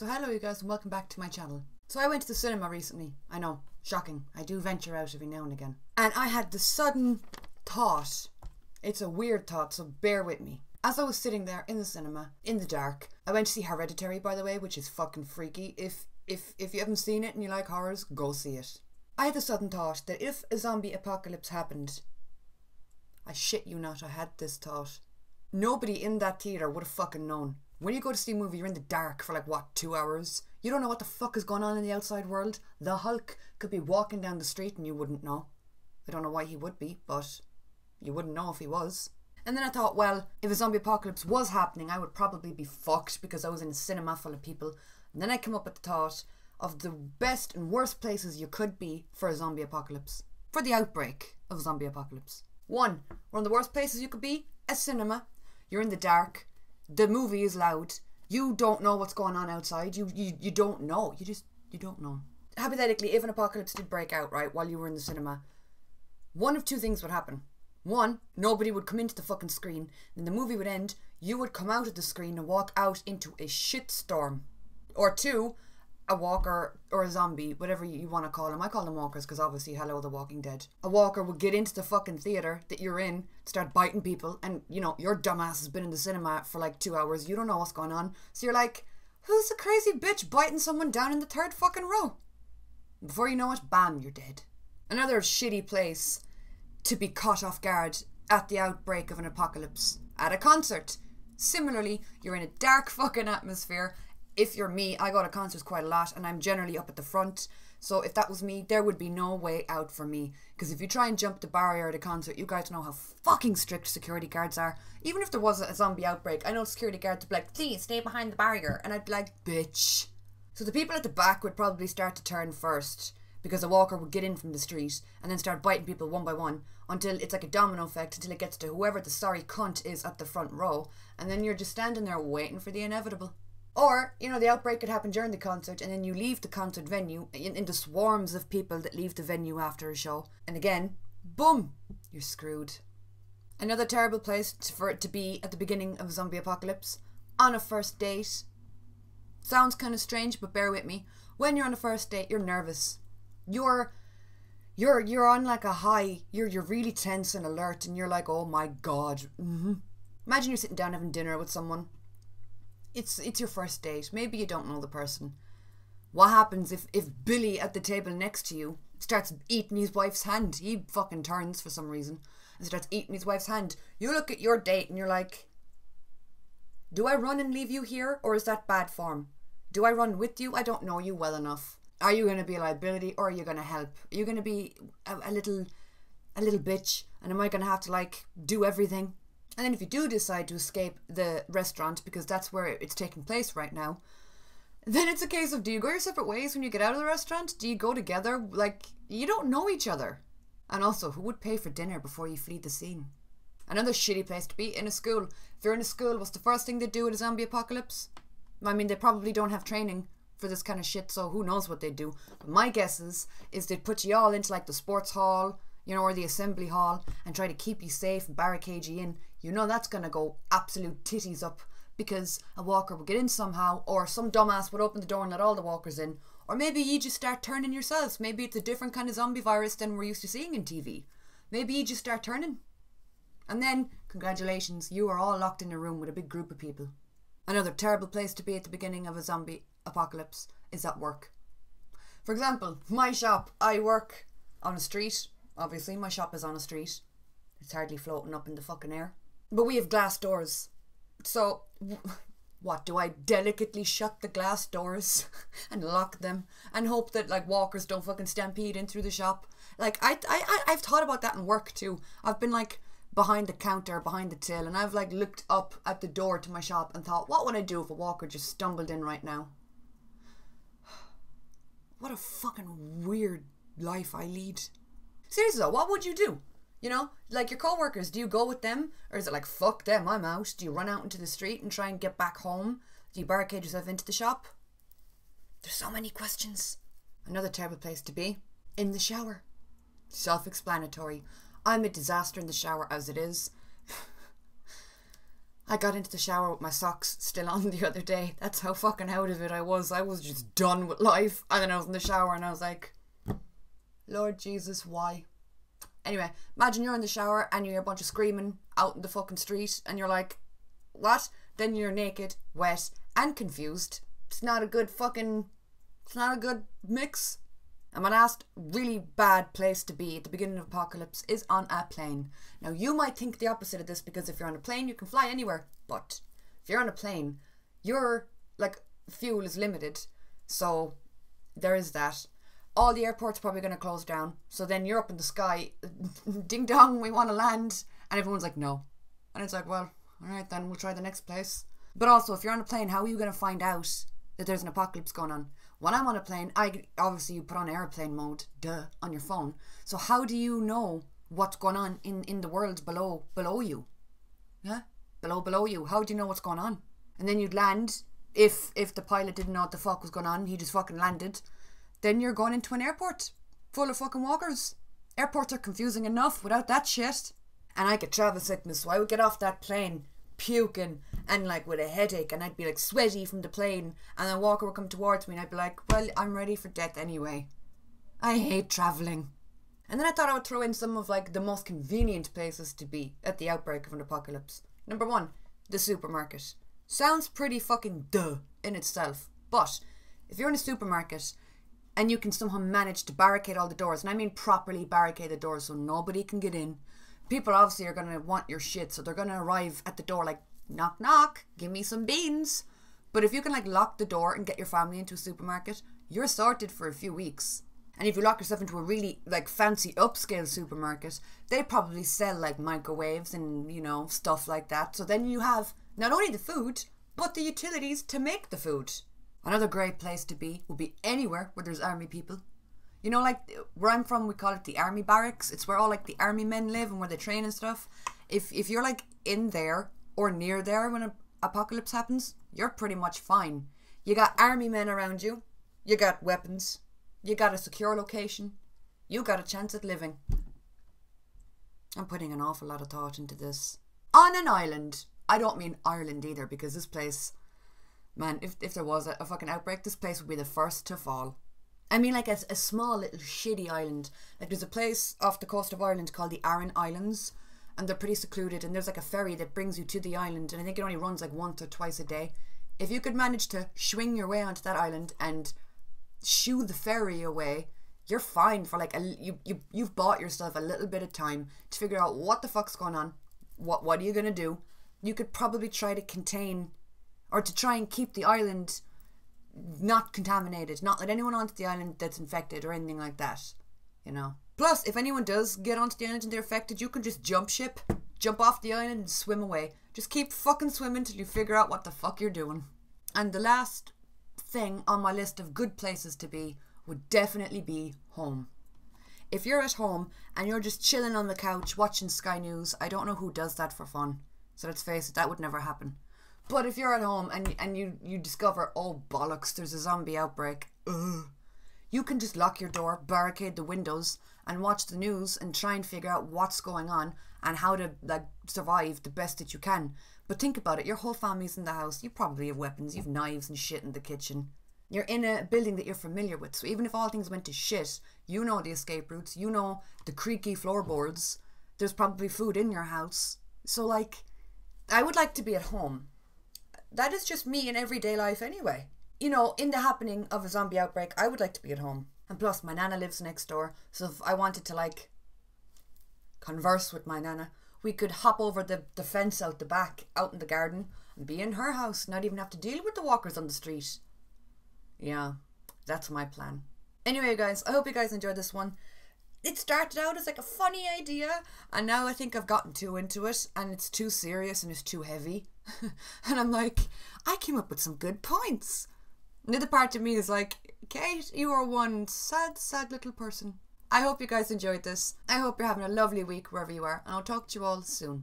So hello you guys and welcome back to my channel. So I went to the cinema recently. I know, shocking. I do venture out every now and again. And I had the sudden thought, it's a weird thought so bear with me. As I was sitting there in the cinema, in the dark, I went to see Hereditary by the way, which is fucking freaky. If you haven't seen it and you like horrors, go see it. I had the sudden thought that if a zombie apocalypse happened, I shit you not, I had this thought. Nobody in that theatre would have fucking known. When you go to see a movie, you're in the dark for like, what, 2 hours? You don't know what the fuck is going on in the outside world. The Hulk could be walking down the street and you wouldn't know. I don't know why he would be, but you wouldn't know if he was. And then I thought, well, if a zombie apocalypse was happening, I would probably be fucked because I was in a cinema full of people. And then I came up with the thought of the best and worst places you could be for a zombie apocalypse. For the outbreak of a zombie apocalypse. One of the worst places you could be, a cinema. You're in the dark. The movie is loud. You don't know what's going on outside. You don't know. You don't know. Hypothetically, if an apocalypse did break out, right, while you were in the cinema, one of two things would happen. One, nobody would come into the fucking screen. Then the movie would end. You would come out of the screen and walk out into a shitstorm. Or two, a walker or a zombie, whatever you want to call them. I call them walkers because obviously, hello, The Walking Dead. A walker would get into the fucking theatre that you're in, start biting people, and you know, your dumbass has been in the cinema for like 2 hours. You don't know what's going on. So you're like, who's the crazy bitch biting someone down in the third fucking row? Before you know it, bam, you're dead. Another shitty place to be caught off guard at the outbreak of an apocalypse. At a concert. Similarly, you're in a dark fucking atmosphere. If you're me, I go to concerts quite a lot and I'm generally up at the front. So if that was me, there would be no way out for me. Because if you try and jump the barrier at a concert, you guys know how fucking strict security guards are. Even if there was a zombie outbreak, I know security guards would be like, please stay behind the barrier. And I'd be like, bitch. So the people at the back would probably start to turn first. Because a walker would get in from the street and then start biting people one by one until it's like a domino effect until it gets to whoever the sorry cunt is at the front row. And then you're just standing there waiting for the inevitable. Or, you know, the outbreak could happen during the concert and then you leave the concert venue in the swarms of people that leave the venue after a show. And again, boom, you're screwed. Another terrible place for it to be at the beginning of a zombie apocalypse. On a first date. Sounds kind of strange, but bear with me. When you're on a first date, you're nervous. You're on like a high. You're really tense and alert and you're like, oh my god. Imagine you're sitting down having dinner with someone. It's your first date. Maybe you don't know the person. What happens if Billy at the table next to you starts eating his wife's hand? He fucking turns for some reason and starts eating his wife's hand. You look at your date and you're like, do I run and leave you here or is that bad form? Do I run with you? I don't know you well enough. Are you going to be a liability or are you going to help? Are you going to be a little bitch and am I going to have to like do everything? And then if you do decide to escape the restaurant, because that's where it's taking place right now, then it's a case of, do you go your separate ways when you get out of the restaurant? Do you go together? Like, you don't know each other. And also, who would pay for dinner before you flee the scene? Another shitty place to be, in a school. If you're in a school, what's the first thing they do in a zombie apocalypse? I mean, they probably don't have training for this kind of shit, so who knows what they'd do. But my guess is they'd put you all into like the sports hall, you know, or the assembly hall and try to keep you safe and barricade you in. You know that's going to go absolute titties up because a walker would get in somehow or some dumbass would open the door and let all the walkers in. Or maybe you just start turning yourselves. Maybe it's a different kind of zombie virus than we're used to seeing in TV. Maybe you just start turning. And then, congratulations, you are all locked in a room with a big group of people. Another terrible place to be at the beginning of a zombie apocalypse is at work. For example, my shop, I work on a street. Obviously, my shop is on a street. It's hardly floating up in the fucking air. But we have glass doors. So, what, do I delicately shut the glass doors and lock them and hope that like walkers don't fucking stampede in through the shop? Like, I've thought about that in work too. I've been like behind the counter, behind the till, and I've like looked up at the door to my shop and thought, what would I do if a walker just stumbled in right now? What a fucking weird life I lead. Seriously though, what would you do? You know, like your co-workers, do you go with them? Or is it like, fuck them, I'm out? Do you run out into the street and try and get back home? Do you barricade yourself into the shop? There's so many questions. Another terrible place to be, in the shower. Self-explanatory. I'm a disaster in the shower as it is. I got into the shower with my socks still on the other day. That's how fucking out of it I was. I was just done with life. And then I was in the shower and I was like, Lord Jesus, why? Anyway, imagine you're in the shower and you hear a bunch of screaming out in the fucking street and you're like, what? Then you're naked, wet and confused. It's not a good mix. And my last really bad place to be at the beginning of apocalypse is on a plane. Now you might think the opposite of this, because if you're on a plane you can fly anywhere, but if you're on a plane, your fuel is limited, so there is that. All the airports are probably going to close down, so then you're up in the sky, ding dong, we want to land, and everyone's like no, and it's like, well, alright then, we'll try the next place. But also, if you're on a plane, how are you going to find out that there's an apocalypse going on? When I'm on a plane, obviously you put on airplane mode, on your phone. So how do you know what's going on in the world below you? Yeah? Below you. How do you know what's going on? And then you'd land, if the pilot didn't know what the fuck was going on, he just fucking landed, then you're going into an airport full of fucking walkers. Airports are confusing enough without that shit. And I get travel sickness, so I would get off that plane puking and with a headache, and I'd be sweaty from the plane, and then Walker would come towards me and I'd be like, well, I'm ready for death anyway. I hate travelling. And then I thought I would throw in some of the most convenient places to be at the outbreak of an apocalypse. Number 1, the supermarket. Sounds pretty fucking duh in itself, but if you're in a supermarket and you can somehow manage to barricade all the doors, and I mean properly barricade the doors so nobody can get in, people obviously are going to want your shit, so they're going to arrive at the door knock knock, give me some beans. But if you can lock the door and get your family into a supermarket, you're sorted for a few weeks. And if you lock yourself into a really fancy upscale supermarket, they probably sell microwaves and stuff like that. So then you have not only the food, but the utilities to make the food. Another great place to be would be anywhere where there's army people. Where I'm from, we call it the army barracks. It's where all the army men live and where they train and stuff. If you're in there or near there when an apocalypse happens, you're pretty much fine. You got army men around you. You got weapons. You got a secure location. You got a chance at living. I'm putting an awful lot of thought into this. On an island. I don't mean Ireland either, because this place, man, if there was a fucking outbreak, this place would be the first to fall. I mean a small little shitty island. There's a place off the coast of Ireland called the Aran Islands, and they're pretty secluded, and there's a ferry that brings you to the island, and I think it only runs once or twice a day. If you could manage to swing your way onto that island and shoo the ferry away, you're fine for you've bought yourself a little bit of time to figure out what the fuck's going on. What are you gonna do? You could probably try to contain, or to try and keep the island not contaminated, not let anyone onto the island that's infected or anything like that, Plus, if anyone does get onto the island and they're affected, you can just jump ship, jump off the island and swim away. Just keep fucking swimming till you figure out what the fuck you're doing. And the last thing on my list of good places to be would definitely be home. If you're at home and you're just chilling on the couch watching Sky News, I don't know who does that for fun. So let's face it, that would never happen. But if you're at home and you discover, oh bollocks, there's a zombie outbreak, you can just lock your door, barricade the windows, and watch the news and try and figure out what's going on and how to survive the best that you can. But think about it, your whole family's in the house, you probably have weapons, you have knives and shit in the kitchen. You're in a building that you're familiar with, so even if all things went to shit, you know the escape routes, you know the creaky floorboards, there's probably food in your house. So I would like to be at home. That is just me in everyday life anyway. In the happening of a zombie outbreak, I would like to be at home. And plus, my nana lives next door, so if I wanted to converse with my nana, we could hop over the fence out the back, out in the garden, and be in her house, not even have to deal with the walkers on the street. Yeah, that's my plan. Anyway, guys, I hope you guys enjoyed this one. It started out as a funny idea, and now I think I've gotten too into it, and it's too serious and it's too heavy. And I'm I came up with some good points. Another part of me is Kate, you are one sad, sad little person. I hope you guys enjoyed this. I hope you're having a lovely week wherever you are, and I'll talk to you all soon.